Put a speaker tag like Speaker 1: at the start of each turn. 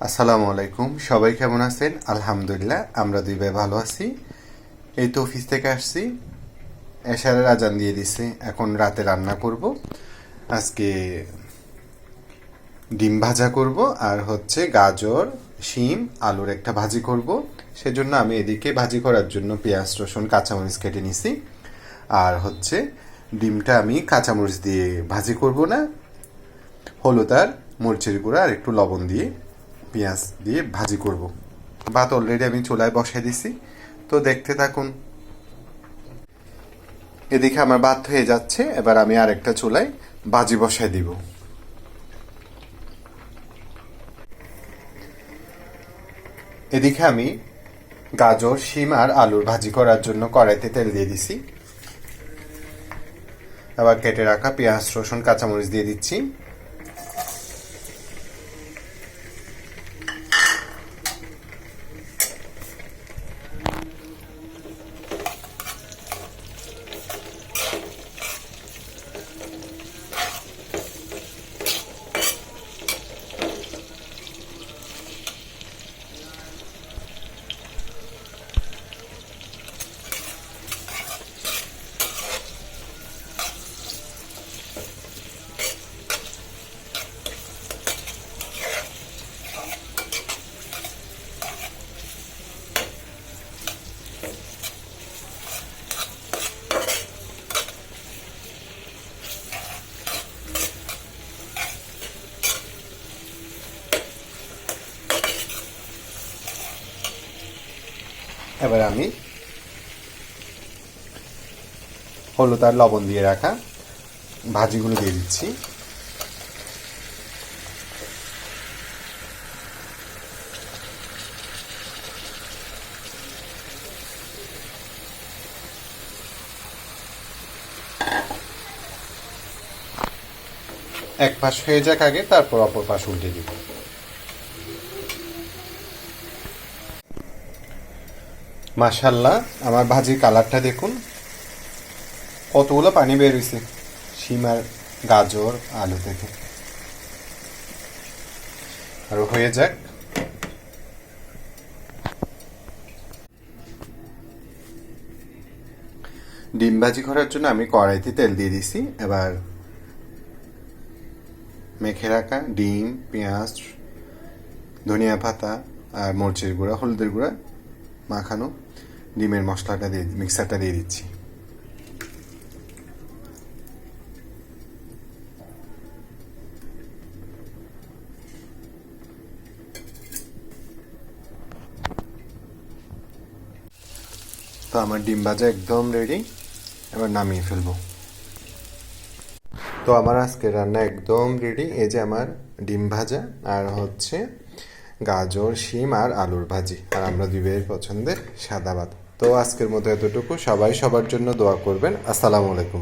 Speaker 1: আসসালামু আলাইকুম, সবাই কেমন আছেন? আলহামদুলিল্লাহ, আমরা দুই ভাই ভালো আছি। এই তো অফিস থেকে আসছি, এশারের আজান দিয়ে দিছে। এখন রাতে রান্না করব। আজকে ডিম ভাজা করব, আর হচ্ছে গাজর, শিম, আলুর একটা ভাজি করব। সেজন্য আমি এদিকে ভাজি করার জন্য পেঁয়াজ, রসুন, কাঁচামরিচ কেটে নিছি। আর হচ্ছে ডিমটা আমি কাঁচামরিচ দিয়ে ভাজি করব না, হলুদ আর মরিচের গুঁড়া আর একটু লবণ দিয়ে পেঁয়াজ দিয়ে ভাজি করব। ভাত অলরেডি আমি চুলায় বসাই দিছি, তো দেখতে থাকুন। এদিকে আমার ভাত হয়ে যাচ্ছে, এবার আমি আরেকটা চুলায় ভাজি বসাই দিব। এদিকে আমি গাজর, শিম আর আলুর ভাজি করার জন্য কড়াইতে তেল দিয়ে দিছি। আবার কেটে রাখা পেঁয়াজ, রসুন, কাঁচামরিচ দিয়ে দিচ্ছি। এবার আমি হলুদ আর লবণ দিয়ে রাখা ভাজিগুলো দিয়ে দিচ্ছি। এক পাশ হয়ে যাক আগে, তারপর অপর পাশ উল্টে দিব। মাশাল্লাহ, আমার ভাজির কালারটা দেখুন, কতগুলো পানি বের হয়েছে শিম আর গাজর, আলু থেকে। আর হয়ে যাক। ডিম ভাজি করার জন্য আমি কড়াইতে তেল দিয়ে দিছি। এবার মেখে রাখা ডিম, পেঁয়াজ, ধনিয়া পাতা আর মরিচের গুঁড়া, হলুদের গুঁড়া মাখানো ডিমের মশলাটা দিয়ে মিক্সারটা দিয়ে দিচ্ছি। তো আমার ডিম ভাজা একদম রেডি, এবার নামিয়ে ফেলবো। তো আমার আজকে রান্না একদম রেডি। এই যে আমার ডিম ভাজা, আর হচ্ছে গাজর, শিম আর আলুর ভাজি, আর আমরা দুই ভাইয়ের পছন্দের সাদা ভাত। তো আজকের মতো এতটুকু। সবাই সবার জন্য দোয়া করবেন। আসসালামু আলাইকুম।